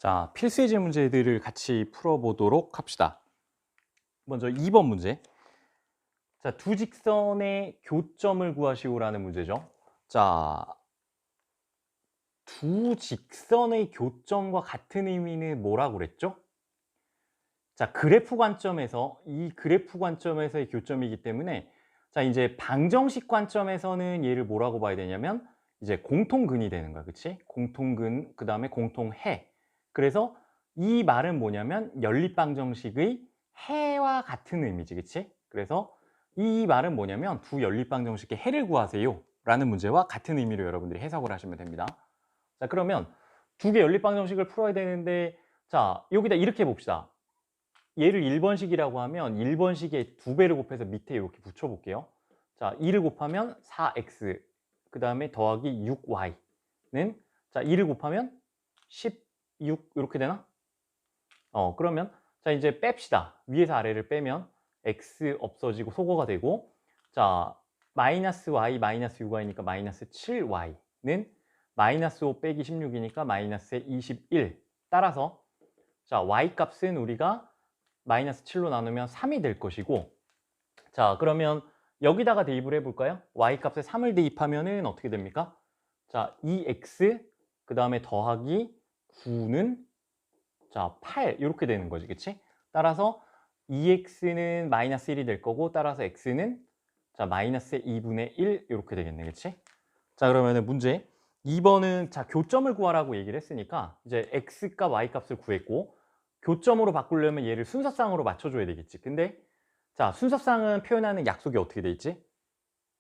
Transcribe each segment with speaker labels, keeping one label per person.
Speaker 1: 자, 필수예제 문제들을 같이 풀어보도록 합시다. 먼저 2번 문제. 자, 두 직선의 교점을 구하시오라는 문제죠. 자, 두 직선의 교점과 같은 의미는 뭐라고 그랬죠? 자, 그래프 관점에서 이 그래프 관점에서의 교점이기 때문에 자, 이제 방정식 관점에서는 얘를 뭐라고 봐야 되냐면 이제 공통근이 되는 거야. 그치? 공통근, 그다음에 공통해. 그래서 이 말은 뭐냐면 연립방정식의 해와 같은 의미지. 그치? 그래서 이 말은 뭐냐면 두 연립방정식의 해를 구하세요 라는 문제와 같은 의미로 여러분들이 해석을 하시면 됩니다. 자, 그러면 두 개 연립방정식을 풀어야 되는데 자, 여기다 이렇게 봅시다. 얘를 1번식이라고 하면 1번식의 2배를 곱해서 밑에 이렇게 붙여볼게요. 자, 2를 곱하면 4x, 그 다음에 더하기 6y는 자, 2를 곱하면 16 이렇게 되나? 그러면 자, 이제 뺍시다. 위에서 아래를 빼면 x 없어지고 소거가 되고 자, 마이너스 y 마이너스 6y니까 마이너스 7y는 마이너스 5 빼기 16이니까 마이너스 21. 따라서 자, y 값은 우리가 마이너스 7로 나누면 3이 될 것이고 자, 그러면 여기다가 대입을 해볼까요? y 값에 3을 대입하면은 어떻게 됩니까? 자, 2x 그 다음에 더하기 9는 자, 8 이렇게 되는 거지, 그치? 따라서 2x는 마이너스 1이 될 거고 따라서 x는 자, 마이너스 2분의 1 이렇게 되겠네, 그치? 자, 그러면은 문제 2번은 자, 교점을 구하라고 얘기를 했으니까 이제 x값 y값을 구했고 교점으로 바꾸려면 얘를 순서쌍으로 맞춰줘야 되겠지. 근데 자, 순서쌍은 표현하는 약속이 어떻게 돼 있지?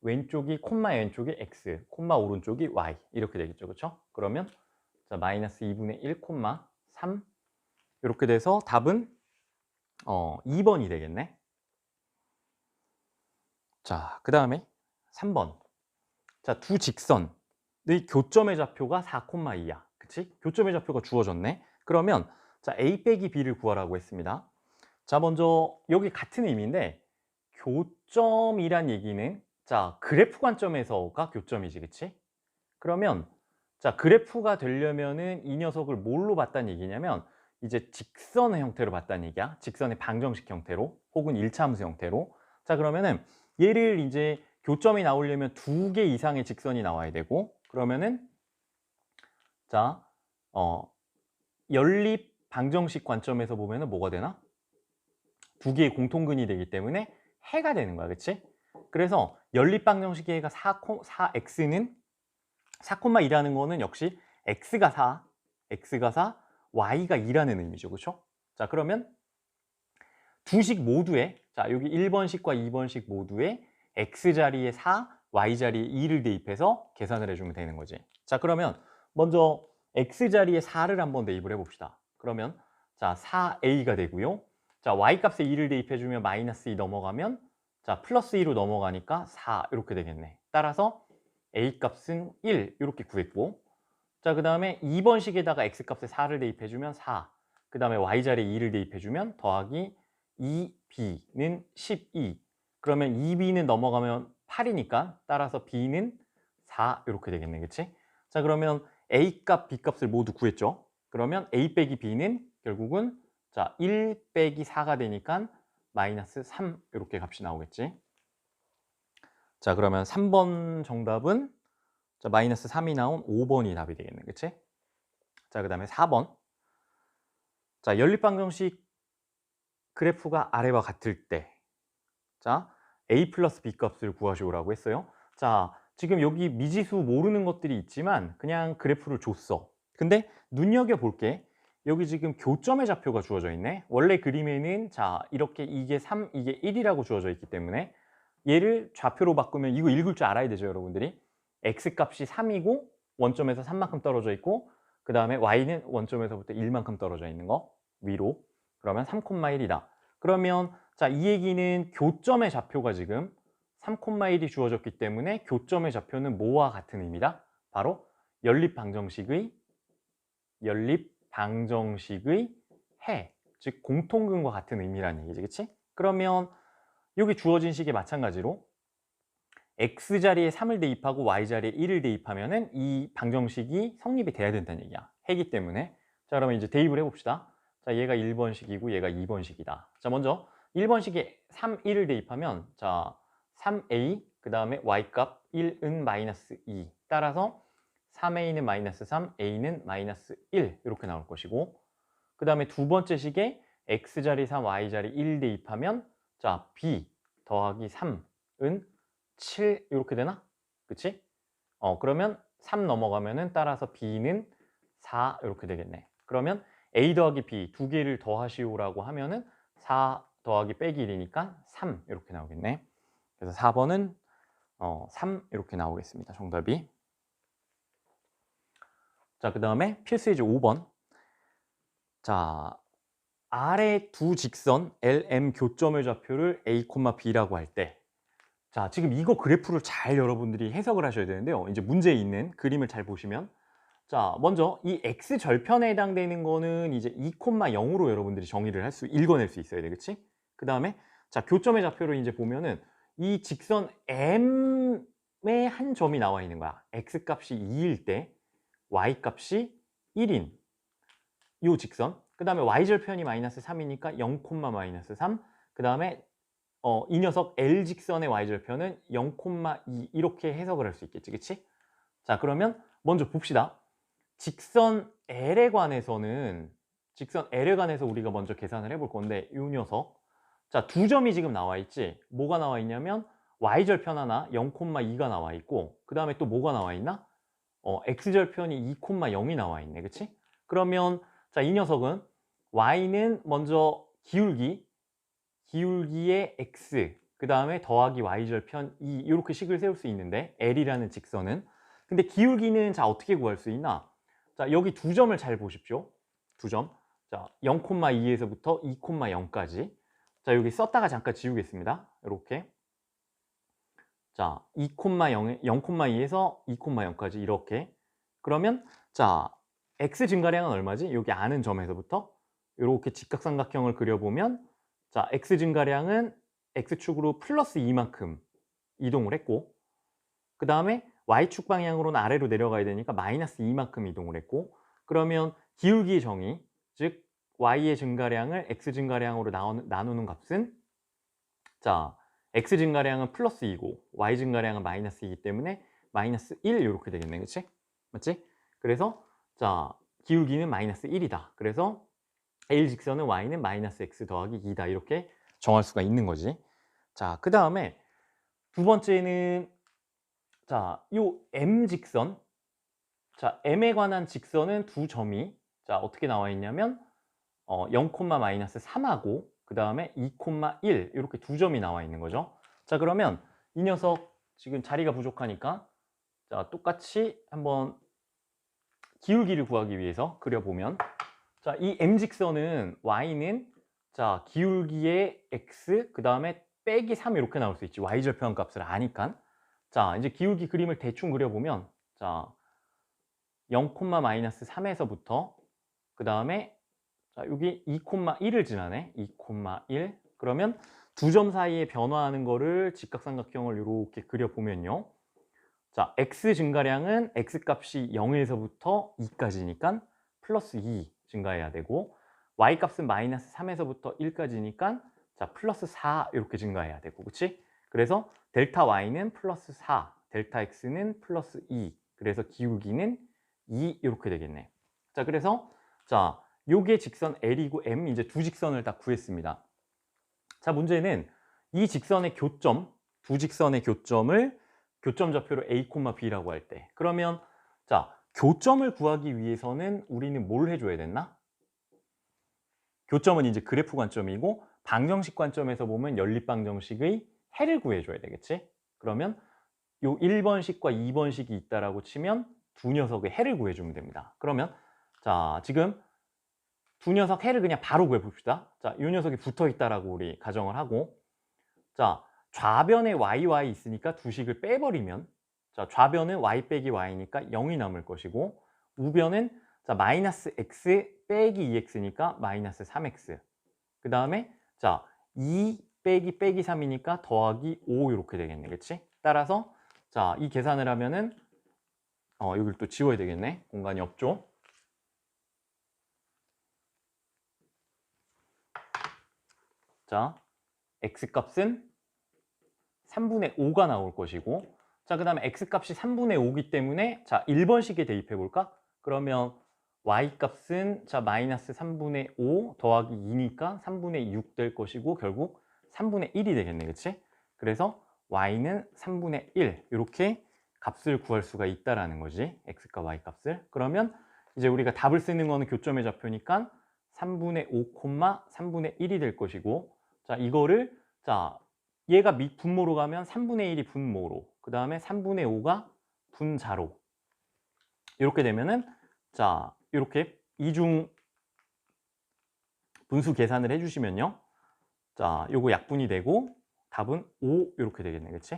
Speaker 1: 왼쪽이 콤마 왼쪽이 x, 콤마 오른쪽이 y 이렇게 되겠죠, 그렇죠? 그러면 자, 마이너스 2분의 1 콤마 3 이렇게 돼서 답은 2번이 되겠네. 자, 그 다음에 3번. 자, 두 직선의 교점의 좌표가 4,2야. 그치? 교점의 좌표가 주어졌네. 그러면 자, a 빼기 b를 구하라고 했습니다. 자, 먼저 여기 같은 의미인데 교점이란 얘기는 자, 그래프 관점에서가 교점이지, 그치? 그러면 자, 그래프가 되려면은 이 녀석을 뭘로 봤다는 얘기냐면 이제 직선의 형태로 봤다는 얘기야. 직선의 방정식 형태로 혹은 일차함수 형태로. 자, 그러면은 얘를 이제 교점이 나오려면 두 개 이상의 직선이 나와야 되고 그러면은 자, 연립 방정식 관점에서 보면은 뭐가 되나? 두 개의 공통근이 되기 때문에 해가 되는 거야. 그치? 그래서 연립방정식의 해가 4x는 4,2라는 거는 역시 x가 4, y가 2라는 의미죠. 그렇죠? 자, 그러면 두 식 모두에 자, 여기 1번식과 2번식 모두에 x 자리에 4, y 자리에 2를 대입해서 계산을 해주면 되는 거지. 자, 그러면 먼저 x 자리에 4를 한번 대입을 해봅시다. 그러면 자, 4a가 되고요. 자, y 값에 2를 대입해주면 마이너스 2 넘어가면 자, 플러스 2로 넘어가니까 4 이렇게 되겠네. 따라서 a 값은 1 이렇게 구했고 자, 그 다음에 2번식에다가 x 값에 4를 대입해주면 4, 그 다음에 y 자리에 2를 대입해주면 더하기 2b는 12. 그러면 2b는 넘어가면 8이니까 따라서 b는 4 이렇게 되겠네. 그치? 자, 그러면 a 값, b 값을 모두 구했죠. 그러면 a 빼기 b는 결국은 자, 1 빼기 4가 되니까 마이너스 3 이렇게 값이 나오겠지. 자, 그러면 3번 정답은 자, 마이너스 3이 나온 5번이 답이 되겠네. 그치? 자, 그 다음에 4번. 자, 연립방정식 그래프가 아래와 같을 때 자, a 플러스 b 값을 구하시오라고 했어요. 자, 지금 여기 미지수 모르는 것들이 있지만 그냥 그래프를 줬어. 근데 눈여겨볼게. 여기 지금 교점의 좌표가 주어져 있네. 원래 그림에는 자, 이렇게 이게 3, 이게 1이라고 주어져 있기 때문에 얘를 좌표로 바꾸면 이거 읽을 줄 알아야 되죠, 여러분들이. x 값이 3이고 원점에서 3만큼 떨어져 있고 그 다음에 y는 원점에서부터 1만큼 떨어져 있는 거 위로. 그러면 3,1이다. 그러면 자, 이 얘기는 교점의 좌표가 지금 3,1이 주어졌기 때문에 교점의 좌표는 뭐와 같은 의미다? 바로 연립방정식의 해, 즉 공통근과 같은 의미라는 얘기지, 그치? 그러면 여기 주어진 식이 마찬가지로 x 자리에 3을 대입하고 y 자리에 1을 대입하면은 이 방정식이 성립이 돼야 된다는 얘기야. 해기 때문에. 자, 그러면 이제 대입을 해봅시다. 자, 얘가 1번식이고 얘가 2번식이다. 자, 먼저 1번식에 3, 1을 대입하면 자, 3a 그 다음에 y값 1은 마이너스 2 따라서 3a는 마이너스 3, a는 마이너스 1 이렇게 나올 것이고 그 다음에 두 번째 식에 x자리 3, y자리 1 대입하면 자, b 더하기 3은 7 이렇게 되나? 그치? 그러면 3 넘어가면은 따라서 b는 4 이렇게 되겠네. 그러면 a 더하기 b 두 개를 더하시오라고 하면은 4 더하기 빼기 1이니까 3 이렇게 나오겠네. 그래서 4번은 3 이렇게 나오겠습니다. 정답이. 자, 그 다음에 필수예제 5번. 자, 아래 두 직선 LM 교점의 좌표를 A, B라고 할 때 자, 지금 이거 그래프를 잘 여러분들이 해석을 하셔야 되는데요. 이제 문제에 있는 그림을 잘 보시면 자, 먼저 이 x절편에 해당되는 거는 이제 2,0으로 여러분들이 정의를 읽어낼 수 있어야 돼. 그치? 그 다음에 자, 교점의 좌표를 이제 보면은 이 직선 M의 한 점이 나와 있는 거야. x값이 2일 때 y값이 1인 이 직선. 그 다음에 y절편이 마이너스 3이니까 0, 마이너스 3. 그 다음에 이 녀석 L직선의 y절편은 0,2 이렇게 해석을 할 수 있겠지. 그치? 자, 그러면 먼저 봅시다. 직선 L에 관해서는 직선 L에 관해서 우리가 먼저 계산을 해볼 건데 이 녀석 자, 두 점이 지금 나와 있지. 뭐가 나와 있냐면 y절편 하나 0,2가 나와 있고 그 다음에 또 뭐가 나와 있나? x절편이 2,0이 나와 있네. 그치? 그러면 자, 이 녀석은 y는 먼저 기울기의 x 그 다음에 더하기 y절편 2 이렇게 식을 세울 수 있는데 L이라는 직선은 근데 기울기는 자 어떻게 구할 수 있나? 자, 여기 두 점을 잘 보십시오. 두 점. 자, 0,2에서부터 2,0까지. 자, 여기 썼다가 잠깐 지우겠습니다. 이렇게. 자, 0,2에서 2,0까지 이렇게. 그러면 자, x 증가량은 얼마지? 여기 아는 점에서부터 이렇게 직각삼각형을 그려보면 자, x 증가량은 x축으로 플러스 2만큼 이동을 했고 그 다음에 y축 방향으로는 아래로 내려가야 되니까 마이너스 2만큼 이동을 했고 그러면 기울기의 정의 즉 y의 증가량을 x 증가량으로 나누는 값은 자 x 증가량은 플러스 2고 y 증가량은 마이너스 2이기 때문에 마이너스 1 이렇게 되겠네. 그치? 맞지? 그래서 자 기울기는 마이너스 1이다. 그래서 L직선은 y는 마이너스 x 더하기 2다. 이렇게 정할 수가 있는 거지. 자, 그 다음에 두 번째는 자, 요 M직선. 자, M에 관한 직선은 두 점이 자, 어떻게 나와 있냐면 0, 마이너스 3하고 그 다음에 2,1 이렇게 두 점이 나와 있는 거죠. 자, 그러면 이 녀석 지금 자리가 부족하니까 자, 똑같이 한번 기울기를 구하기 위해서 그려보면 자, 이 M직선은 y는 자, 기울기의 x 그 다음에 빼기 3 이렇게 나올 수 있지. y절편 값을 아니까. 자, 이제 기울기 그림을 대충 그려보면 자, 0, 마이너스 3에서부터 그 다음에 자, 여기 2,1을 지나네. 2,1 그러면 두 점 사이에 변화하는 거를 직각삼각형을 이렇게 그려보면요. 자, x 증가량은 x 값이 0에서부터 2까지니까 플러스 2 증가해야 되고 y 값은 마이너스 3에서부터 1까지니까 자, 플러스 4 이렇게 증가해야 되고 그치? 그래서 델타 y는 플러스 4, 델타 x는 플러스 2 그래서 기울기는 2 이렇게 되겠네. 자, 그래서 자, 요게 직선 L이고 M 이제 두 직선을 다 구했습니다. 자, 문제는 이 직선의 교점, 두 직선의 교점을 교점 좌표로 A, B라고 할 때 그러면 자, 교점을 구하기 위해서는 우리는 뭘 해줘야 됐나? 교점은 이제 그래프 관점이고 방정식 관점에서 보면 연립방정식의 해를 구해줘야 되겠지? 그러면 요 1번식과 2번식이 있다라고 치면 두 녀석의 해를 구해주면 됩니다. 그러면 자, 지금 두 녀석 해를 그냥 바로 구해봅시다. 자, 이 녀석이 붙어 있다라고 우리 가정을 하고 자, 좌변에 y 있으니까 두 식을 빼버리면 자, 좌변은 y 빼기 y니까 0이 남을 것이고 우변은 자, 마이너스 x 빼기 2x니까 마이너스 3x 그 다음에 자, 2 빼기 3이니까 더하기 5 이렇게 되겠네. 그치? 따라서 자, 이 계산을 하면은 여기를 또 지워야 되겠네. 공간이 없죠. 자, x값은 3분의 5가 나올 것이고, 자, 그 다음에 x값이 3분의 5기 때문에 자, 1번식에 대입해 볼까? 그러면 y값은 자, 마이너스 3분의 5 더하기 2니까 3분의 6 될 것이고, 결국 3분의 1이 되겠네, 그치? 그래서 y는 3분의 1 이렇게 값을 구할 수가 있다라는 거지, x값 y값을. 그러면 이제 우리가 답을 쓰는 거는 교점의 좌표니까 3분의 5, 3분의 1이 될 것이고, 자, 이거를 자, 얘가 분모로 가면 3분의 1이 분모로, 그 다음에 3분의 5가 분자로, 이렇게 되면은 자, 이렇게 이중 분수 계산을 해주시면요, 자, 요거 약분이 되고 답은 5 이렇게 되겠네, 그치?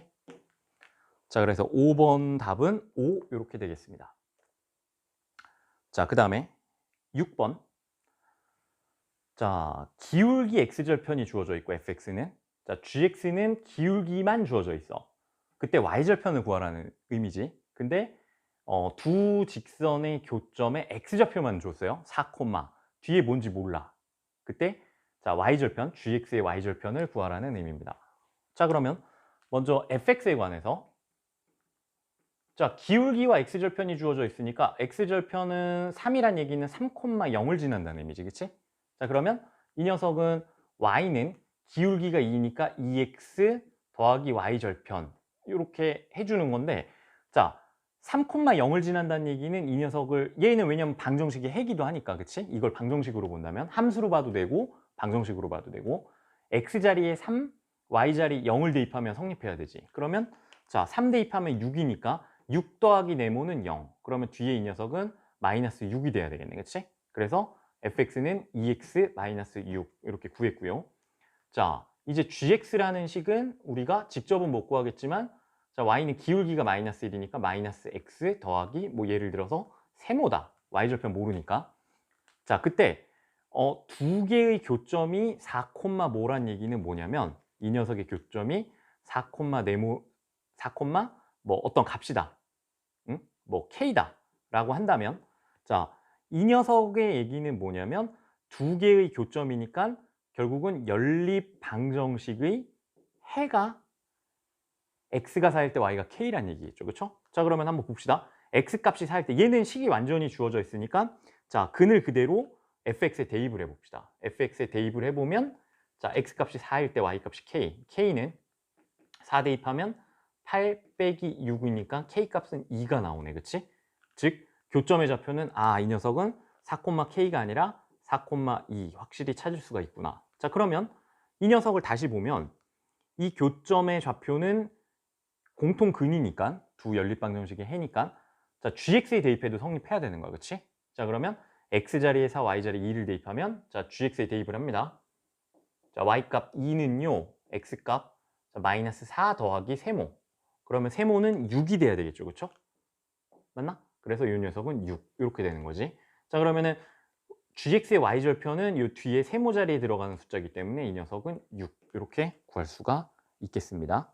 Speaker 1: 자, 그래서 5번 답은 5 이렇게 되겠습니다. 자, 그 다음에 6번. 자, 기울기 x절편이 주어져 있고 fx는, 자, gx는 기울기만 주어져 있어. 그때 y절편을 구하라는 의미지. 근데 두 직선의 교점에 x좌표만 줬어요. 4, 뒤에 뭔지 몰라. 그때 자, y절편, gx의 y절편을 구하라는 의미입니다. 자, 그러면 먼저 fx에 관해서, 자, 기울기와 x절편이 주어져 있으니까 x절편은 3이란 얘기는 3,0을 지난다는 의미지, 그치? 자, 그러면 이 녀석은 y는 기울기가 2니까 2x 더하기 y절편 이렇게 해주는 건데, 자, 3,0을 지난다는 얘기는 이 녀석을, 얘는 왜냐면 방정식이 해기도 하니까, 그치? 이걸 방정식으로 본다면 함수로 봐도 되고 방정식으로 봐도 되고, x자리에 3, y자리 0을 대입하면 성립해야 되지. 그러면 자, 3 대입하면 6이니까 6 더하기 네모는 0. 그러면 뒤에 이 녀석은 마이너스 6이 돼야 되겠네, 그치? 그래서 fx는 2x 마이너스 6 이렇게 구했고요. 자, 이제 gx라는 식은 우리가 직접은 못 구하겠지만, 자, y는 기울기가 마이너스 1이니까 마이너스 x 더하기 뭐 예를 들어서 세모다. y절편 모르니까. 자, 그때 두 개의 교점이 4, 뭐란 얘기는 뭐냐면, 이 녀석의 교점이 4, 네모 4, 뭐 어떤 값이다. 응? 뭐 k다 라고 한다면, 자, 이 녀석의 얘기는 뭐냐면 두 개의 교점이니까 결국은 연립 방정식의 해가 x가 4일 때 y가 k란 얘기겠죠, 그렇죠? 자, 그러면 한번 봅시다. x 값이 4일 때 얘는 식이 완전히 주어져 있으니까, 자, 근을 그대로 fx에 대입을 해봅시다. fx에 대입을 해보면, 자, x 값이 4일 때 y 값이 k는 4 대입하면 8 빼기 6이니까 k 값은 2가 나오네, 그치? 즉 교점의 좌표는 이 녀석은 4,k가 아니라 4,2 확실히 찾을 수가 있구나. 자, 그러면 이 녀석을 다시 보면 이 교점의 좌표는 공통근이니까, 두 연립방정식의 해니까, 자, gx에 대입해도 성립해야 되는 거야, 그치? 자, 그러면 x자리에 4, y자리에 2를 대입하면, 자, gx에 대입을 합니다. 자, y값 2는요 x값 마이너스 4 더하기 세모, 그러면 세모는 6이 돼야 되겠죠, 그렇죠? 맞나? 그래서 이 녀석은 6 이렇게 되는 거지. 자, 그러면은 gx의 y절편은 이 뒤에 세모 자리에 들어가는 숫자이기 때문에 이 녀석은 6 이렇게 구할 수가 있겠습니다.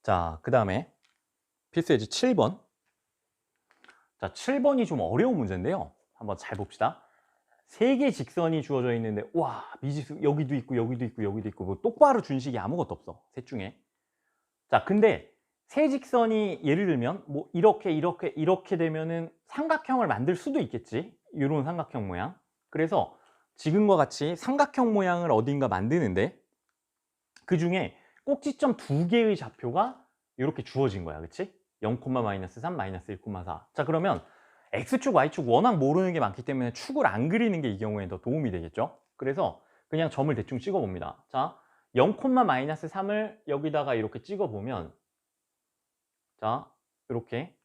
Speaker 1: 자, 그 다음에 필수 예제 7번. 자, 7번이 좀 어려운 문제인데요, 한번 잘 봅시다. 세 개 직선이 주어져 있는데, 와, 미지수 여기도 있고 여기도 있고 여기도 있고, 뭐 똑바로 준 식이 아무것도 없어, 셋 중에. 자, 근데 세 직선이 예를 들면 뭐 이렇게 되면은 삼각형을 만들 수도 있겠지, 이런 삼각형 모양. 그래서 지금과 같이 삼각형 모양을 어딘가 만드는데, 그 중에 꼭지점 두 개의 좌표가 이렇게 주어진 거야, 그치? 0, 마이너스 3, 마이너스 1,4. 자, 그러면 X축, Y축 워낙 모르는 게 많기 때문에 축을 안 그리는 게 이 경우에 더 도움이 되겠죠? 그래서 그냥 점을 대충 찍어 봅니다. 자, 0, 마이너스 3을 여기다가 이렇게 찍어 보면, 자, 이렇게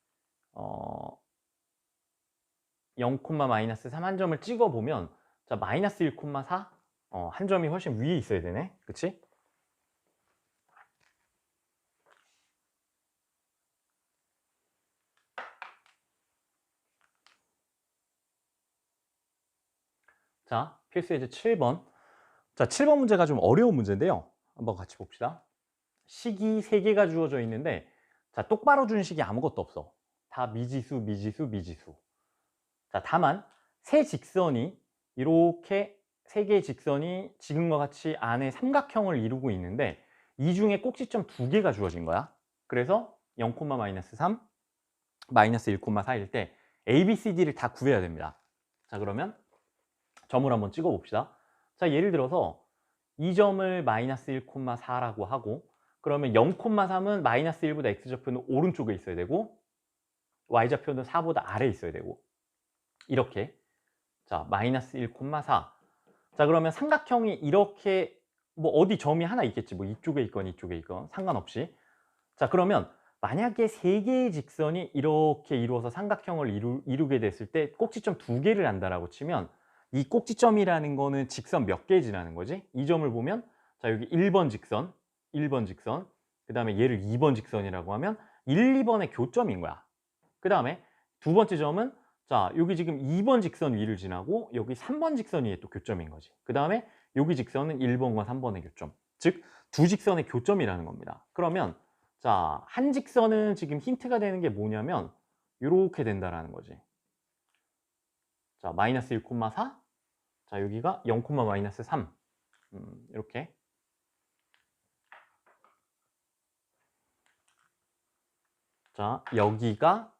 Speaker 1: 0, 마이너스 3 한 점을 찍어 보면, 자, 마이너스 1,4 한 점이 훨씬 위에 있어야 되네, 그치? 자, 필수 예제 7번. 자, 7번 문제가 좀 어려운 문제인데요, 한번 같이 봅시다. 식이 3개가 주어져 있는데, 자, 똑바로 준 식이 아무것도 없어. 다 미지수, 미지수, 미지수. 자, 다만 세 직선이 이렇게 세 개의 직선이 지금과 같이 안에 삼각형을 이루고 있는데 이 중에 꼭지점 두 개가 주어진 거야. 그래서 0, 마이너스 3, 마이너스 1, 4일 때 A, B, C, D를 다 구해야 됩니다. 자, 그러면 점을 한번 찍어 봅시다. 자, 예를 들어서 이 점을 마이너스 1, 4라고 하고 그러면 0, 3은 마이너스 1보다 X좌표는 오른쪽에 있어야 되고 Y좌표는 4보다 아래에 있어야 되고 이렇게 자 마이너스 1, 4 자 그러면 삼각형이 이렇게 뭐 어디 점이 하나 있겠지 뭐 이쪽에 있건 이쪽에 있건 상관없이 자 그러면 만약에 세 개의 직선이 이렇게 이루어서 삼각형을 이루게 됐을 때 꼭지점 두 개를 한다라고 치면 이 꼭지점이라는 거는 직선 몇 개 지나는 거지? 이 점을 보면 자 여기 1번 직선, 1번 직선 그 다음에 얘를 2번 직선이라고 하면 1, 2번의 교점인 거야. 그 다음에 두 번째 점은 자 여기 지금 2번 직선 위를 지나고 여기 3번 직선 위에 또 교점인 거지. 그 다음에 여기 직선은 1번과 3번의 교점 즉 두 직선의 교점이라는 겁니다. 그러면 자 한 직선은 지금 힌트가 되는 게 뭐냐면 이렇게 된다라는 거지. 자 마이너스 1, 4 자 여기가 0, 마이너스 3 이렇게 자 여기가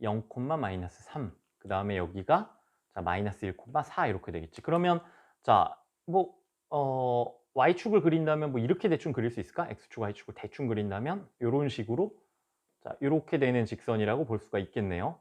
Speaker 1: 0, 마이너스 3 그 다음에 여기가 자 마이너스 1, 4 이렇게 되겠지. 그러면 자 뭐 y축을 그린다면 뭐 이렇게 대충 그릴 수 있을까? x축, y축을 대충 그린다면 이런 식으로 자 이렇게 되는 직선이라고 볼 수가 있겠네요.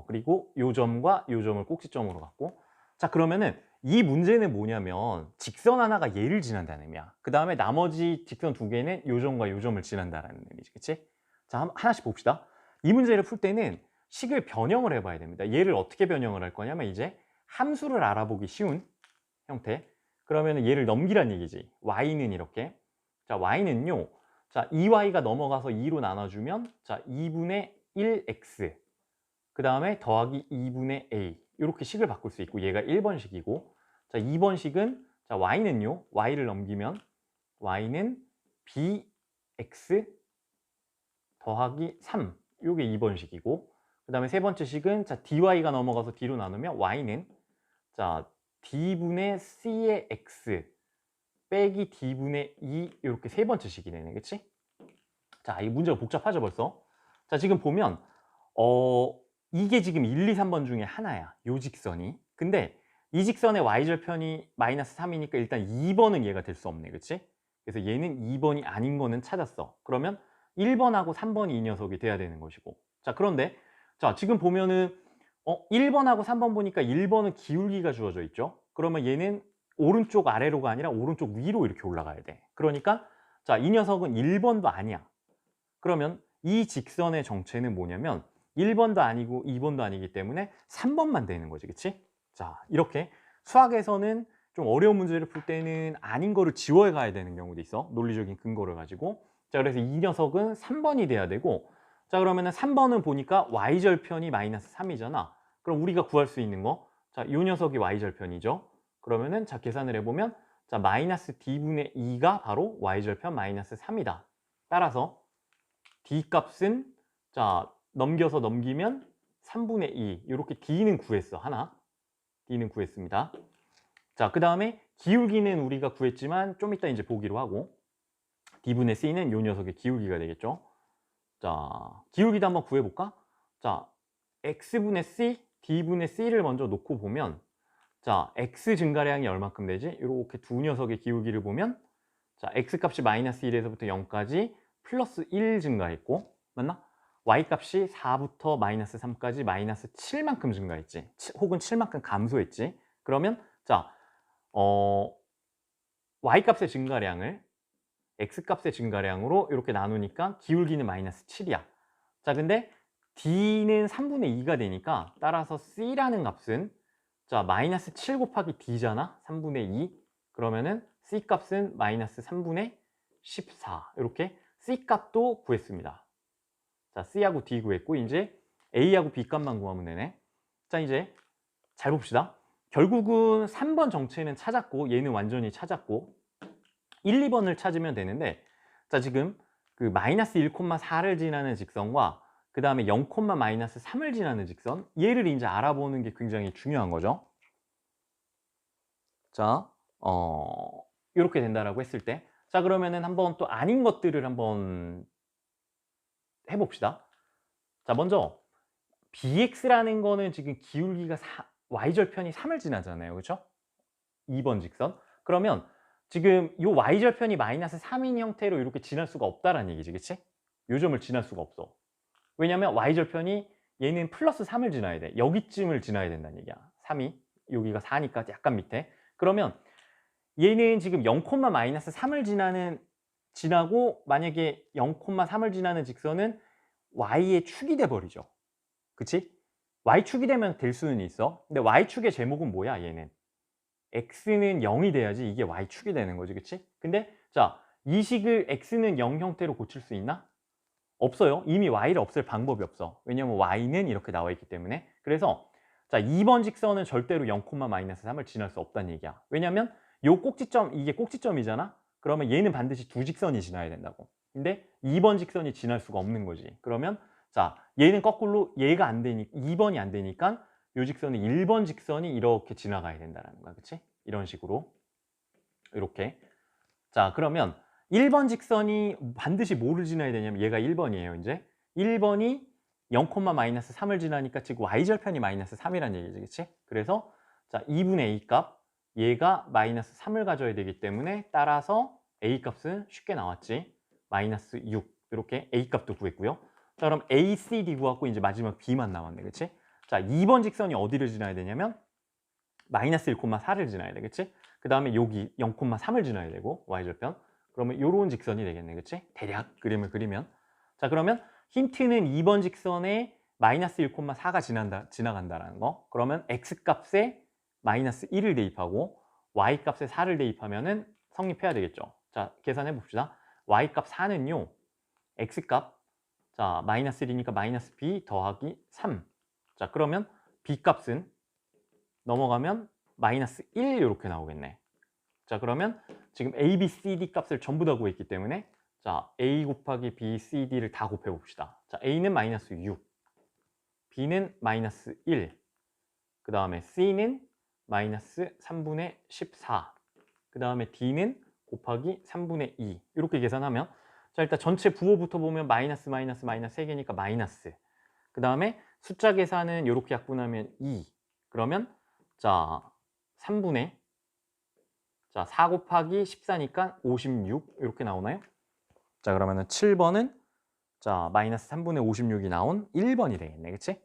Speaker 1: 그리고 요 점과 요 점을 꼭지점으로 갖고 자 그러면은 이 문제는 뭐냐면 직선 하나가 얘를 지난다는 의미야. 그 다음에 나머지 직선 두 개는 요 점과 요 점을 지난다는 의미지. 그치? 자 하나씩 봅시다. 이 문제를 풀 때는 식을 변형을 해봐야 됩니다. 얘를 어떻게 변형을 할 거냐면 이제 함수를 알아보기 쉬운 형태 그러면 얘를 넘기란 얘기지. y는 이렇게 자 y는요 자 2y가 넘어가서 2로 나눠주면 자 2분의 1x 그 다음에 더하기 2분의 a 이렇게 식을 바꿀 수 있고 얘가 1번식이고 자 2번식은 자 y는요 y를 넘기면 y는 bx 더하기 3 요게 2번식이고 그 다음에 세 번째 식은 자 dy가 넘어가서 d로 나누면 y는 자 d분의 c의 x 빼기 d분의 2 이렇게 세 번째 식이 되네. 그치? 자 이 문제가 복잡하죠 벌써? 자 지금 보면 이게 지금 1, 2, 3번 중에 하나야. 요 직선이. 근데 이 직선의 y절편이 마이너스 3이니까 일단 2번은 얘가 될 수 없네. 그치? 그래서 얘는 2번이 아닌 거는 찾았어. 그러면 1번하고 3번이 이 녀석이 돼야 되는 것이고 자 그런데 자 지금 보면은 1번하고 3번 보니까 1번은 기울기가 주어져 있죠. 그러면 얘는 오른쪽 아래로가 아니라 오른쪽 위로 이렇게 올라가야 돼. 그러니까 자 이 녀석은 1번도 아니야. 그러면 이 직선의 정체는 뭐냐면 1번도 아니고 2번도 아니기 때문에 3번만 되는 거지. 그치? 자 이렇게 수학에서는 좀 어려운 문제를 풀 때는 아닌 거를 지워야 가야 되는 경우도 있어. 논리적인 근거를 가지고 자 그래서 이 녀석은 3번이 돼야 되고 자 그러면은 3번은 보니까 y절편이 마이너스 3이잖아. 그럼 우리가 구할 수 있는 거 자 이 녀석이 y절편이죠. 그러면은 자 계산을 해보면 자 마이너스 d분의 2가 바로 y절편 마이너스 3이다. 따라서 d 값은 자 넘겨서 넘기면 3분의 2 이렇게 d는 구했어. 하나 d는 구했습니다. 자 그 다음에 기울기는 우리가 구했지만 좀 이따 이제 보기로 하고 d분의 c는 요 녀석의 기울기가 되겠죠. 자 기울기도 한번 구해볼까? 자 x분의 c, d분의 c를 먼저 놓고 보면 자 x 증가량이 얼마큼 되지? 이렇게 두 녀석의 기울기를 보면 자 x 값이 마이너스 1에서부터 0까지 플러스 1 증가했고 맞나? y 값이 4부터 마이너스 3까지 마이너스 7만큼 증가했지. 혹은 7만큼 감소했지. 그러면 자 y 값의 증가량을 x 값의 증가량으로 이렇게 나누니까 기울기는 마이너스 7이야. 자 근데 d는 3분의 2가 되니까 따라서 c라는 값은 자 마이너스 7 곱하기 d잖아. 3분의 2 그러면은 c 값은 마이너스 3분의 14 이렇게 c 값도 구했습니다. 자 c하고 d 구했고 이제 a하고 b 값만 구하면 되네. 자 이제 잘 봅시다. 결국은 3번 정체는 찾았고 얘는 완전히 찾았고 1, 2번을 찾으면 되는데 자 지금 그 마이너스 1, 4를 지나는 직선과 그 다음에 0, 마이너스 3을 지나는 직선, 얘를 이제 알아보는 게 굉장히 중요한 거죠. 자, 이렇게 된다라고 했을 때, 자 그러면은 한번 또 아닌 것들을 한번 해봅시다. 자 먼저 bx라는 거는 지금 기울기가 y절편이 3을 지나잖아요, 그렇죠? 2번 직선. 그러면 지금 요 y절편이 마이너스 3인 형태로 이렇게 지날 수가 없다라는 얘기지, 그치? 요 점을 지날 수가 없어. 왜냐면 y절편이 얘는 플러스 3을 지나야 돼. 여기쯤을 지나야 된다는 얘기야. 3이 여기가 4니까 약간 밑에. 그러면 얘는 지금 0, 마이너스 3을 지나고 만약에 0, 3을 지나는 직선은 y의 축이 돼 버리죠. 그치? y축이 되면 될 수는 있어. 근데 y축의 제목은 뭐야, 얘는? x는 0이 돼야지 이게 y축이 되는 거지, 그치? 근데 자, 이 식을 x는 0 형태로 고칠 수 있나? 없어요. 이미 y를 없앨 방법이 없어. 왜냐면 y는 이렇게 나와 있기 때문에. 그래서 자, 2번 직선은 절대로 0, 마이너스 3을 지날 수 없다는 얘기야. 왜냐면 요 꼭지점, 이게 꼭지점이잖아? 그러면 얘는 반드시 두 직선이 지나야 된다고. 근데 2번 직선이 지날 수가 없는 거지. 그러면 자, 얘는 거꾸로 얘가 안 되니까 2번이 안 되니까 요 직선은 1번 직선이 이렇게 지나가야 된다는 거야. 그치? 이런 식으로. 이렇게. 자, 그러면 1번 직선이 반드시 뭐를 지나야 되냐면 얘가 1번이에요, 이제. 1번이 0, 마이너스 3을 지나니까 지금 y절편이 마이너스 3이란 얘기지, 그치? 그래서 자, 2분의 a 값, 얘가 마이너스 3을 가져야 되기 때문에 따라서 a 값은 쉽게 나왔지. 마이너스 6. 이렇게 a 값도 구했고요. 자, 그럼 a, c, d 구하고 이제 마지막 b만 남았네, 그치? 자, 2번 직선이 어디를 지나야 되냐면 마이너스 1, 4를 지나야 돼, 그치? 그 다음에 여기 0, 3을 지나야 되고 y절편. 그러면 요런 직선이 되겠네, 그치? 대략 그림을 그리면. 자, 그러면 힌트는 2번 직선에 마이너스 1, 4가 지나간다라는 거. 그러면 x값에 마이너스 1을 대입하고 y값에 4를 대입하면은 성립해야 되겠죠. 자, 계산해 봅시다. y값 4는요, x값, 자, 마이너스 1이니까 마이너스 b 더하기 3. 자, 그러면 b값은 넘어가면 마이너스 1 이렇게 나오겠네. 자, 그러면 지금 a, b, c, d 값을 전부 다 구했기 때문에 자, a 곱하기 b, c, d를 다 곱해봅시다. 자, a는 마이너스 6, b는 마이너스 1, 그 다음에 c는 마이너스 3분의 14, 그 다음에 d는 곱하기 3분의 2 이렇게 계산하면 자, 일단 전체 부호부터 보면 마이너스 마이너스 마이너스 3개니까 마이너스, 그 다음에 숫자 계산은 이렇게 약분하면 2, 그러면 자, 3분의 자, 4 곱하기 14니까 56 이렇게 나오나요? 자, 그러면은 7번은 자, 마이너스 3분의 56이 나온 1번이 되겠네, 그치?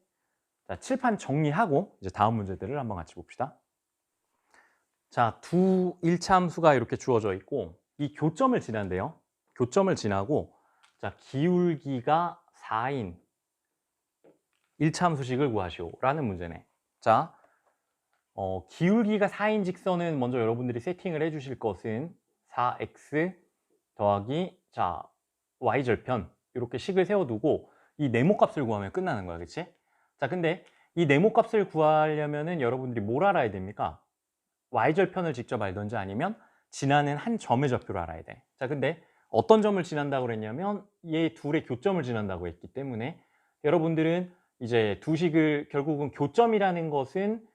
Speaker 1: 자, 칠판 정리하고 이제 다음 문제들을 한번 같이 봅시다. 자, 두 1차 함수가 이렇게 주어져 있고 이 교점을 지난대요. 교점을 지나고 자, 기울기가 4인 1차 함수식을 구하시오 라는 문제네. 자, 기울기가 4인 직선은 먼저 여러분들이 세팅을 해 주실 것은 4x 더하기 자, y절편 이렇게 식을 세워두고 이 네모값을 구하면 끝나는 거야, 그치? 자, 근데 이 네모값을 구하려면은 여러분들이 뭘 알아야 됩니까? y절편을 직접 알던지 아니면 지나는 한 점의 좌표를 알아야 돼. 자, 근데 어떤 점을 지난다고 그랬냐면 얘 둘의 교점을 지난다고 했기 때문에 여러분들은 이제 두 식을 결국은 교점이라는 것은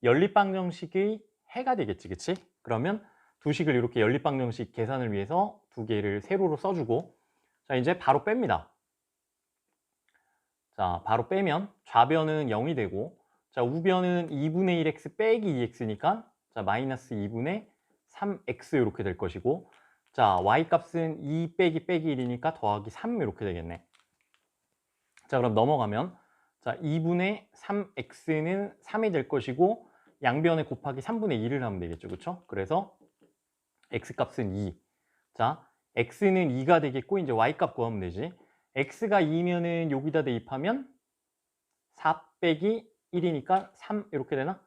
Speaker 1: 연립방정식의 해가 되겠지, 그치? 그러면 두 식을 이렇게 연립방정식 계산을 위해서 두 개를 세로로 써주고 자, 이제 바로 뺍니다. 자, 바로 빼면 좌변은 0이 되고 자, 우변은 2분의 1x 빼기 2x니까 자, 마이너스 2분의 3x 이렇게 될 것이고 자, y값은 2 빼기 1이니까 더하기 3 이렇게 되겠네. 자, 그럼 넘어가면 자, 2분의 3x는 3이 될 것이고 양변에 곱하기 3분의 2를 하면 되겠죠, 그렇죠? 그래서 x값은 2. 자, x는 2가 되겠고 이제 y값 구하면 되지. x가 2면은 여기다 대입하면 4 빼기 1이니까 3 이렇게 되나?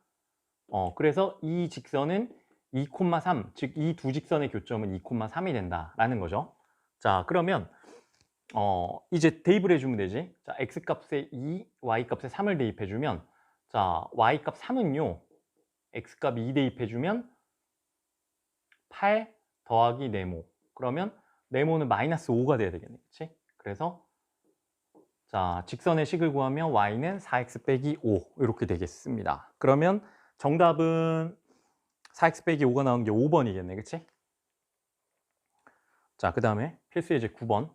Speaker 1: 그래서 이 직선은 2,3, 즉 이 두 직선의 교점은 2,3이 된다라는 거죠. 자, 그러면 이제 대입을 해주면 되지. 자, x값에 2, y값에 3을 대입해주면 자, y값 3은요. x값 2 대입해주면 8 더하기 네모. 그러면 네모는 마이너스 5가 돼야 되겠네. 그치? 그래서 자, 직선의 식을 구하면 y는 4x 빼기 5 이렇게 되겠습니다. 그러면 정답은 4x 빼기 5가 나온 게 5번이겠네, 그치? 자, 그 다음에 필수 예제 9번.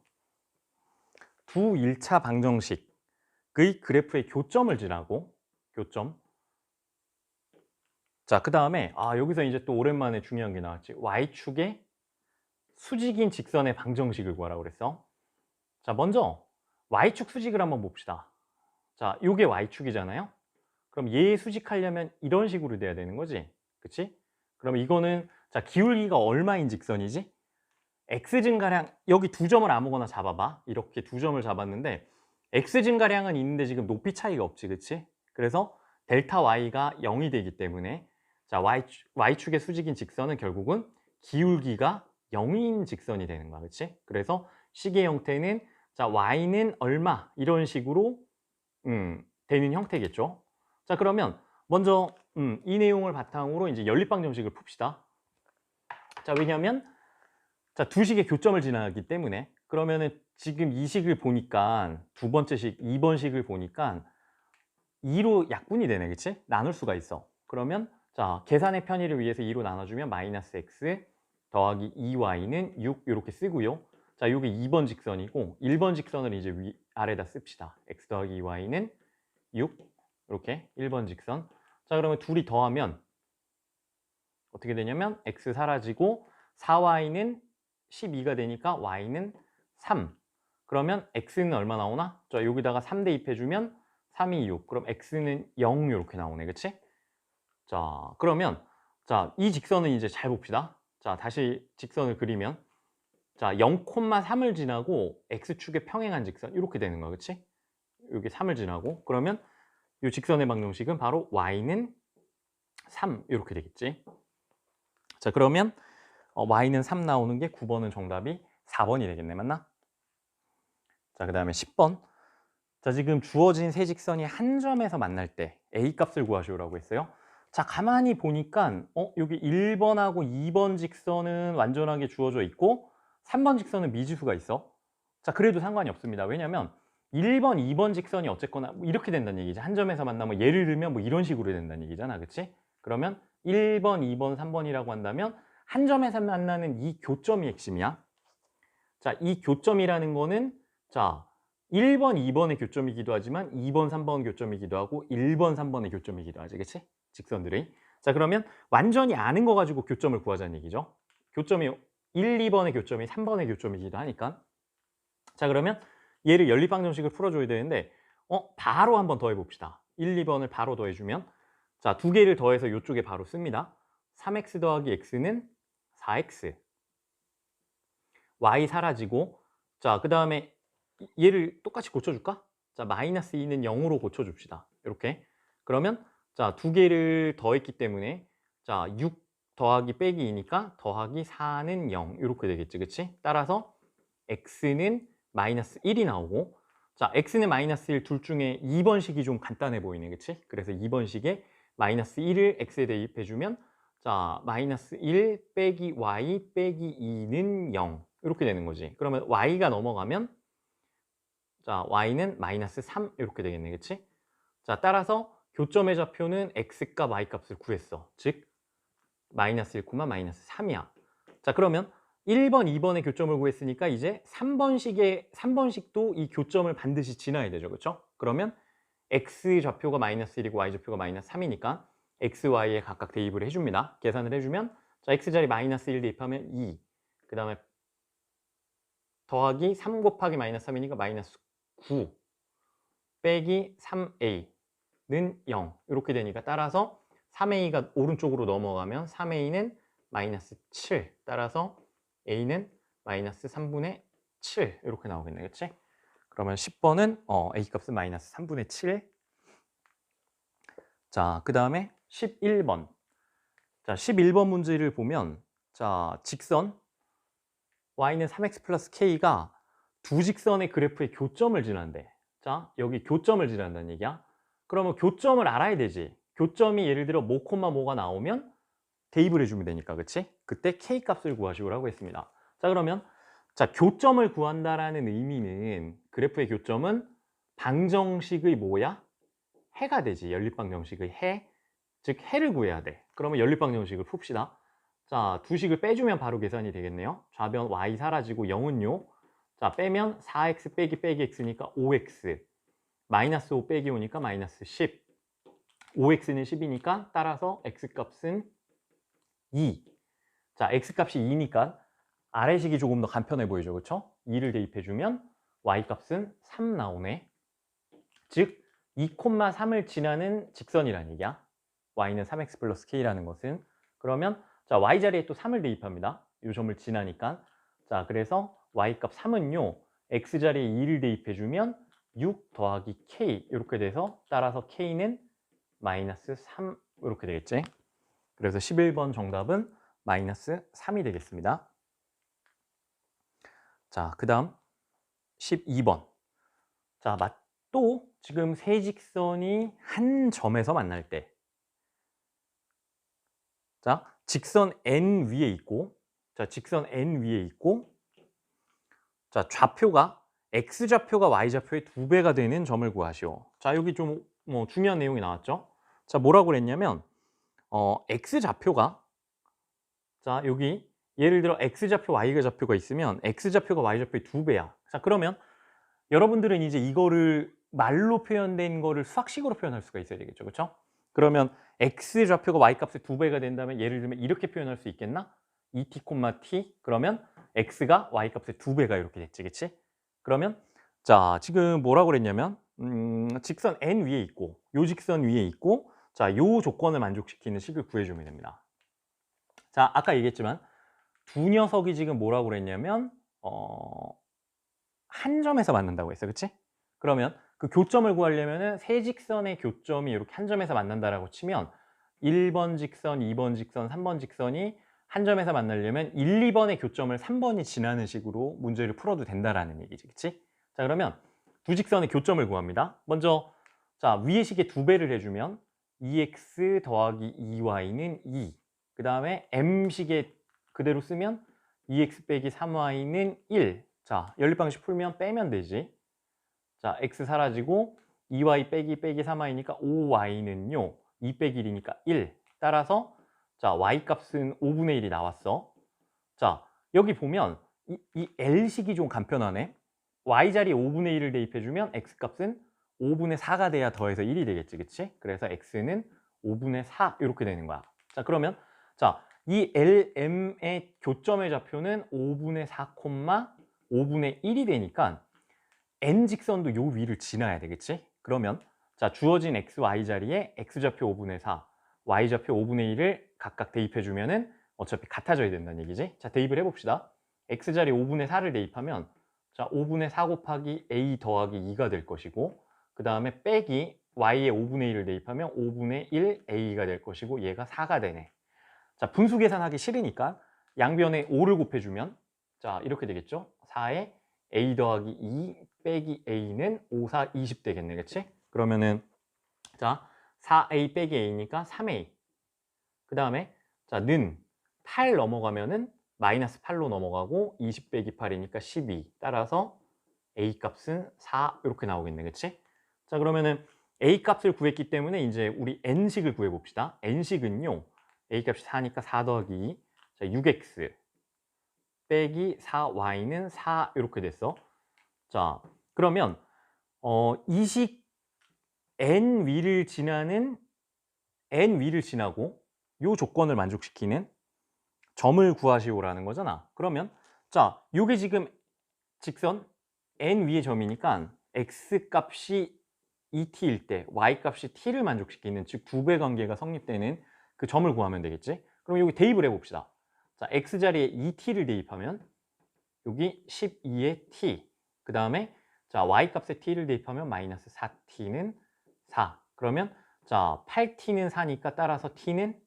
Speaker 1: 두 1차 방정식의 그래프의 교점을 지나고 교점. 자, 그 다음에 여기서 이제 또 오랜만에 중요한 게 나왔지. y축의 수직인 직선의 방정식을 구하라고 그랬어. 자, 먼저 y축 수직을 한번 봅시다. 자, 요게 y축이잖아요. 그럼 얘 수직하려면 이런 식으로 돼야 되는 거지. 그치? 그럼 이거는 자, 기울기가 얼마인 직선이지? x 증가량, 여기 두 점을 아무거나 잡아봐. 이렇게 두 점을 잡았는데 x 증가량은 있는데 지금 높이 차이가 없지, 그치? 그래서 델타 y가 0이 되기 때문에 자, y축의 수직인 직선은 결국은 기울기가 0인 직선이 되는 거야, 그치? 그래서 식의 형태는 자, y는 얼마 이런 식으로 되는 형태겠죠. 자, 그러면 먼저 이 내용을 바탕으로 이제 연립방정식을 풉시다. 자, 왜냐하면 자, 두 식의 교점을 지나기 때문에 그러면은 지금 이 식을 보니까 두 번째 식, 2번 식을 보니까 2로 약분이 되네, 그치? 나눌 수가 있어. 그러면 자, 계산의 편의를 위해서 2로 나눠주면 마이너스 x 더하기 2y는 6 이렇게 쓰고요. 자, 이게 2번 직선이고 1번 직선을 이제 아래다 씁시다. x 더하기 2y는 6 이렇게 1번 직선. 자, 그러면 둘이 더하면 어떻게 되냐면 x 사라지고 4y는 12가 되니까 y는 3. 그러면 x는 얼마 나오나? 자, 여기다가 3 대입해주면 3이 6. 그럼 x는 0 이렇게 나오네, 그치? 자, 그러면 자, 이 직선은 이제 잘 봅시다. 자, 다시 직선을 그리면 자, 0,3을 지나고 x축에 평행한 직선 이렇게 되는 거야, 그치? 여기 3을 지나고 그러면 이 직선의 방정식은 바로 y는 3 이렇게 되겠지. 자, 그러면 y는 3 나오는 게 9번은 정답이 4번이 되겠네, 맞나? 자, 그 다음에 10번. 자, 지금 주어진 세 직선이 한 점에서 만날 때 a 값을 구하시오라고 했어요. 자, 가만히 보니까 여기 1번하고 2번 직선은 완전하게 주어져 있고 3번 직선은 미지수가 있어. 자, 그래도 상관이 없습니다. 왜냐면 1번, 2번 직선이 어쨌거나 뭐 이렇게 된다는 얘기지. 한 점에서 만나면 예를 들면 뭐 이런 식으로 된다는 얘기잖아, 그치? 그러면 1번, 2번, 3번이라고 한다면 한 점에서 만나는 이 교점이 핵심이야. 자, 이 교점이라는 거는 자, 1번, 2번의 교점이기도 하지만 2번, 3번 교점이기도 하고 1번, 3번의 교점이기도 하지, 그치? 직선들이. 자, 그러면 완전히 아는 거 가지고 교점을 구하자는 얘기죠. 교점이 1, 2번의 교점이 3번의 교점이기도 하니까. 자, 그러면 얘를 연립방정식을 풀어줘야 되는데 바로 한번 더해봅시다. 1, 2번을 바로 더해주면 자, 두 개를 더해서 이쪽에 바로 씁니다. 3x 더하기 x는 4x. y 사라지고 자, 그 다음에 얘를 똑같이 고쳐줄까? 자, 마이너스 2는 0으로 고쳐줍시다. 이렇게. 그러면 자, 두 개를 더했기 때문에 자, 6 더하기 빼기 2니까 더하기 4는 0 이렇게 되겠지, 그치? 따라서 x는 마이너스 1이 나오고 자, x는 마이너스 1 둘 중에 2번 식이 좀 간단해 보이네, 그치? 그래서 2번 식에 마이너스 1을 x에 대입해주면 자, 마이너스 1 빼기 y 빼기 2는 0 이렇게 되는 거지. 그러면 y가 넘어가면 자, y는 마이너스 3 이렇게 되겠네, 그치? 자, 따라서 교점의 좌표는 x값, y값을 구했어. 즉 마이너스 1, 마이너스 3이야. 자, 그러면 1번, 2번의 교점을 구했으니까 이제 3번식도 이 교점을 반드시 지나야 되죠, 그렇죠? 그러면 x 좌표가 마이너스 1이고 y 좌표가 마이너스 3이니까 x, y에 각각 대입을 해줍니다. 계산을 해주면 자, x자리 마이너스 1 대입하면 2, 그 다음에 더하기 3 곱하기 마이너스 3이니까 마이너스 9 빼기 3a는 0 이렇게 되니까 따라서 3a가 오른쪽으로 넘어가면 3a는 마이너스 7 따라서 a는 마이너스 3분의 7 이렇게 나오겠네, 그치? 그러면 10번은 a 값은 마이너스 3분의 7. 자, 그 다음에 11번. 자, 11번 문제를 보면 자, 직선 y는 3x 플러스 k가 두 직선의 그래프의 교점을 지난대. 자, 여기 교점을 지난다는 얘기야. 그러면 교점을 알아야 되지. 교점이 예를 들어 뭐 콤마 뭐가 나오면 대입을 해주면 되니까, 그치? 그때 k 값을 구하시오라고 했습니다. 자, 그러면 자, 교점을 구한다라는 의미는 그래프의 교점은 방정식의 뭐야? 해가 되지. 연립방정식의 해. 즉 해를 구해야 돼. 그러면 연립방정식을 풉시다. 자, 두 식을 빼주면 바로 계산이 되겠네요. 좌변 y 사라지고 0은요. 자, 빼면 4x 빼기 x니까 5x. 마이너스 5 빼기 5니까 마이너스 10. 5x는 10이니까 따라서 x값은 2. 자, x값이 2니까 아래식이 조금 더 간편해 보이죠. 그렇죠? 2를 대입해주면 y값은 3 나오네. 즉 2,3을 지나는 직선이라는 얘기야. y는 3x 플러스 k라는 것은. 그러면 자, y 자리에 또 3을 대입합니다. 이 점을 지나니까. 자, 그래서 y값 3은요. x 자리에 2를 대입해주면 6 더하기 k 이렇게 돼서 따라서 k는 마이너스 3 이렇게 되겠지. 그래서 11번 정답은 마이너스 3이 되겠습니다. 자, 그 다음 12번. 자, 또 지금 세 직선이 한 점에서 만날 때. 자, 직선 n 위에 있고, 자, 직선 n 위에 있고, 자, 좌표가 x좌표가 y좌표의 2배가 되는 점을 구하시오. 자, 여기 좀 뭐 중요한 내용이 나왔죠. 자, 뭐라고 그랬냐면 x좌표가, 자, 여기 예를 들어 x좌표 y좌표가 있으면 x좌표가 y좌표의 2배야. 자, 그러면 여러분들은 이제 이거를 말로 표현된 거를 수학식으로 표현할 수가 있어야 되겠죠. 그렇죠? 그러면 x좌표가 y값의 2배가 된다면 예를 들면 이렇게 표현할 수 있겠나? 2t, t 그러면 x가 y값의 2배가 이렇게 됐지. 그치? 그러면 자, 지금 뭐라고 그랬냐면 직선 n 위에 있고 요 직선 위에 있고 자, 요 조건을 만족시키는 식을 구해주면 됩니다. 자, 아까 얘기했지만 두 녀석이 지금 뭐라고 그랬냐면 한 점에서 만난다고 했어. 그치? 그러면 그 교점을 구하려면은 세 직선의 교점이 이렇게 한 점에서 만난다라고 치면 1번 직선, 2번 직선, 3번 직선이 한 점에서 만나려면 1, 2번의 교점을 3번이 지나는 식으로 문제를 풀어도 된다라는 얘기지. 그치? 자, 그러면 두 직선의 교점을 구합니다. 먼저 자, 위의 식에 2배를 해주면 2x 더하기 2y는 2. 그 다음에 m식에 그대로 쓰면 2x 빼기 3y는 1. 자, 연립방식 풀면 빼면 되지. 자, x 사라지고 2y 빼기 3y니까 5y는요. 2 빼기 1이니까 1. 따라서 자, y값은 5분의 1이 나왔어. 자, 여기 보면 이 L식이 좀 간편하네. y자리에 5분의 1을 대입해주면 x값은 5분의 4가 돼야 더해서 1이 되겠지. 그치? 그래서 x는 5분의 4 이렇게 되는 거야. 자, 그러면 자, 이 LM의 교점의 좌표는 5분의 4, 5분의 1이 되니까 n 직선도 요 위를 지나야 되겠지? 그러면 자, 주어진 x, y 자리에 x좌표 5분의 4, y좌표 5분의 1을 각각 대입해주면은 어차피 같아져야 된다는 얘기지? 자, 대입을 해봅시다. x자리 5분의 4를 대입하면 자, 5분의 4 곱하기 a 더하기 2가 될 것이고 그 다음에 빼기 y의 5분의 1을 대입하면 5분의 1 a가 될 것이고 얘가 4가 되네. 자, 분수 계산하기 싫으니까 양변에 5를 곱해주면 자, 이렇게 되겠죠? 4에 a 더하기 2 빼기 a는 5, 4, 20 되겠네. 그치? 그러면은 자, 4a 빼기 a니까 3a. 그 다음에 자, 는 8 넘어가면은 마이너스 8로 넘어가고 20 빼기 8이니까 12. 따라서 a 값은 4 이렇게 나오겠네. 그치? 자, 그러면은 a 값을 구했기 때문에 이제 우리 n식을 구해 봅시다. n식은요. a 값이 4니까 4 더하기 2. 자, 6x 빼기 4y는 4 이렇게 됐어. 자, 그러면 이 식 n 위를 지나는 n 위를 지나고 요 조건을 만족시키는 점을 구하시오라는 거잖아. 그러면 자, 요게 지금 직선 n 위의 점이니까 x 값이 2t일 때 y 값이 t를 만족시키는 즉 2배 관계가 성립되는 그 점을 구하면 되겠지. 그럼 여기 대입을 해봅시다. 자, x자리에 2t를 대입하면 여기 12의 t 그 다음에 자, y값에 t를 대입하면 마이너스 4t는 4. 그러면 자, 8t는 4니까 따라서 t는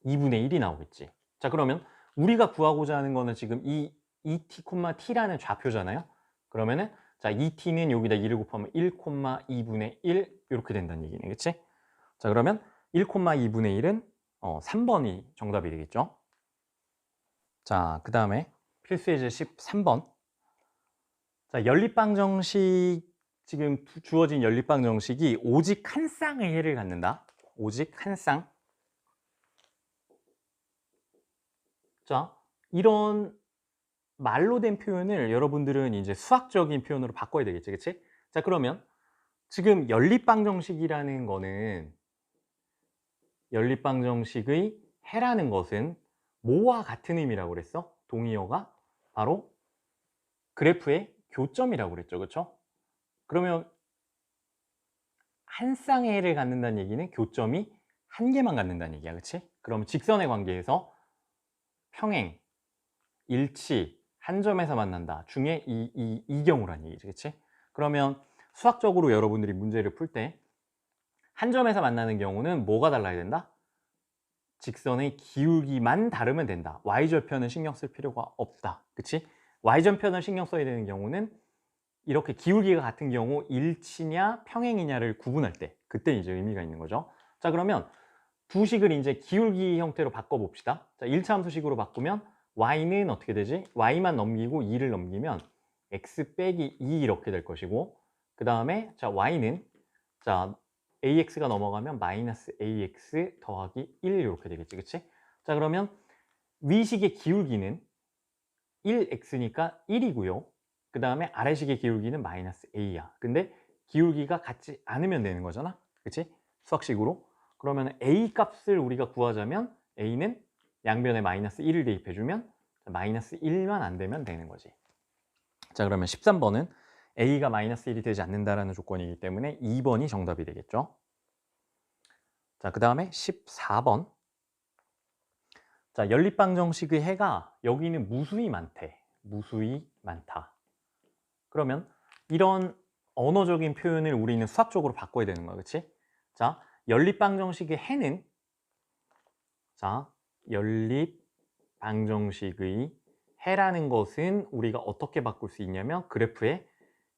Speaker 1: 2분의 1이 나오겠지. 자, 그러면 우리가 구하고자 하는 거는 지금 이 2t, t라는 좌표잖아요. 그러면은 자, 2t는 여기다 2를 곱하면 1, 2분의 1 이렇게 된다는 얘기네. 그치? 자, 그러면 1, 2분의 1은 3번이 정답이 되겠죠. 자, 그 다음에 필수 예제 13번. 자, 연립방정식 지금 주어진 연립방 정식이 오직 한 쌍의 해를 갖는다. 오직 한 쌍. 자, 이런 말로 된 표현을 여러분들은 이제 수학적인 표현으로 바꿔야 되겠지, 그치? 자, 그러면 지금 연립방 정식이라는 거는 연립방 정식의 해라는 것은 뭐와 같은 의미라고 그랬어? 동의어가 바로 그래프의 교점이라고 그랬죠, 그쵸? 그러면 한 쌍의 해를 갖는다는 얘기는 교점이 한 개만 갖는다는 얘기야, 그치? 그럼 직선의 관계에서 평행, 일치, 한 점에서 만난다 중에 이 경우란 얘기지, 그치? 그러면 수학적으로 여러분들이 문제를 풀 때 한 점에서 만나는 경우는 뭐가 달라야 된다? 직선의 기울기만 다르면 된다. y절편은 신경 쓸 필요가 없다, 그치? y절편을 신경 써야 되는 경우는 이렇게 기울기가 같은 경우 일치냐 평행이냐를 구분할 때 그때 이제 의미가 있는 거죠. 자, 그러면 두 식을 이제 기울기 형태로 바꿔 봅시다. 자, 1차 함수식으로 바꾸면 y는 어떻게 되지? y만 넘기고 2를 넘기면 x 빼기 2 이렇게 될 것이고, 그 다음에 자 y는 자 ax가 넘어가면 마이너스 ax 더하기 1 이렇게 되겠지, 그치? 자, 그러면 위식의 기울기는 1x니까 1이고요. 그 다음에 아래식의 기울기는 마이너스 a야. 근데 기울기가 같지 않으면 되는 거잖아, 그치? 수학식으로. 그러면 a 값을 우리가 구하자면 a는 양변에 마이너스 1을 대입해주면 마이너스 1만 안 되면 되는 거지. 자, 그러면 13번은 a가 마이너스 1이 되지 않는다라는 조건이기 때문에 2번이 정답이 되겠죠. 자, 그 다음에 14번. 자, 연립방 정식의 해가 여기는 무수히 많대. 무수히 많다. 그러면 이런 언어적인 표현을 우리는 수학적으로 바꿔야 되는 거야, 그치? 자, 연립방정식의 해는 자, 연립방정식의 해라는 것은 우리가 어떻게 바꿀 수 있냐면 그래프의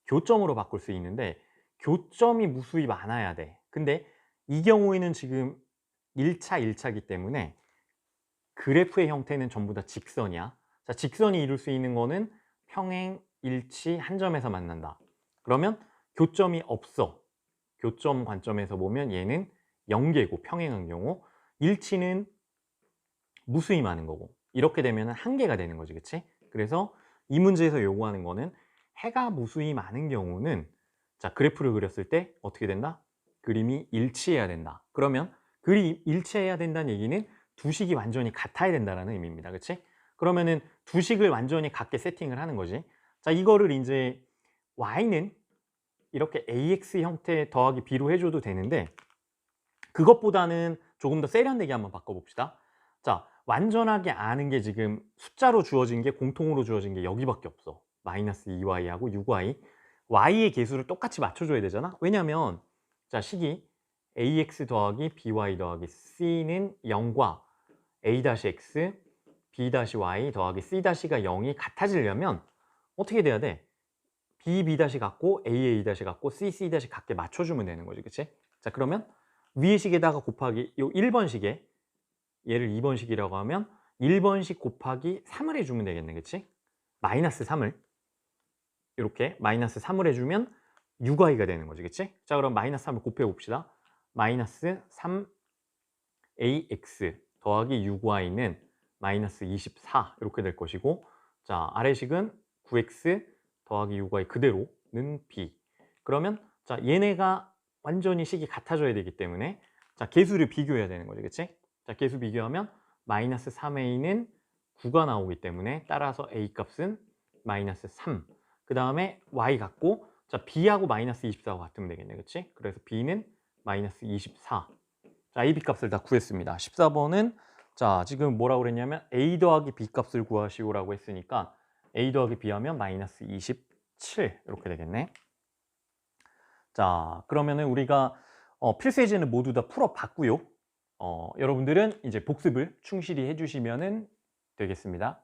Speaker 1: 교점으로 바꿀 수 있는데 교점이 무수히 많아야 돼. 근데 이 경우에는 지금 1차 1차이기 때문에 그래프의 형태는 전부 다 직선이야. 자, 직선이 이룰 수 있는 거는 평행, 일치, 한 점에서 만난다. 그러면 교점이 없어. 교점 관점에서 보면 얘는 0개고 평행한 경우, 일치는 무수히 많은 거고, 이렇게 되면 한 개가 되는 거지, 그치? 그래서 이 문제에서 요구하는 거는 해가 무수히 많은 경우는 자, 그래프를 그렸을 때 어떻게 된다? 그림이 일치해야 된다. 그러면 그림이 일치해야 된다는 얘기는 두 식이 완전히 같아야 된다는 의미입니다, 그치? 그러면은 두 식을 완전히 같게 세팅을 하는 거지. 자, 이거를 이제 y는 이렇게 ax 형태 더하기 b로 해줘도 되는데 그것보다는 조금 더 세련되게 한번 바꿔봅시다. 자, 완전하게 아는 게 지금 숫자로 주어진 게 공통으로 주어진 게 여기밖에 없어. 마이너스 2y하고 6y. y의 개수를 똑같이 맞춰줘야 되잖아. 왜냐면 자, 식이 ax 더하기 by 더하기 c는 0과 a-x, b-y 더하기 c-가 0이 같아지려면 어떻게 돼야 돼? b 같고 a 같고 c 같게 맞춰주면 되는 거지, 그치? 자, 그러면 위의 식에다가 곱하기 요 1번식에 얘를 2번식이라고 하면 1번식 곱하기 3을 해주면 되겠네, 그치? 마이너스 3을 이렇게 마이너스 3을 해주면 6y가 되는 거지, 그치? 자, 그럼 마이너스 3을 곱해 봅시다. 마이너스 3ax 더하기 6y는 마이너스 24 이렇게 될 것이고, 자, 아래식은 9x 더하기 6y 그대로는 b. 그러면 자, 얘네가 완전히 식이 같아져야 되기 때문에 자, 개수를 비교해야 되는 거지, 그치? 자, 개수 비교하면 마이너스 3a는 9가 나오기 때문에 따라서 a 값은 마이너스 3. 그 다음에 y 같고 자, b하고 마이너스 24가 같으면 되겠네, 그치? 그래서 b는 마이너스 24. 자, a, b 값을 다 구했습니다. 14번은 자, 지금 뭐라고 그랬냐면 a 더하기 b 값을 구하시오라고 했으니까 a 더하기 b 하면 마이너스 27 이렇게 되겠네. 자, 그러면은 우리가 필수 예제는 모두 다 풀어봤고요. 여러분들은 이제 복습을 충실히 해주시면 되겠습니다.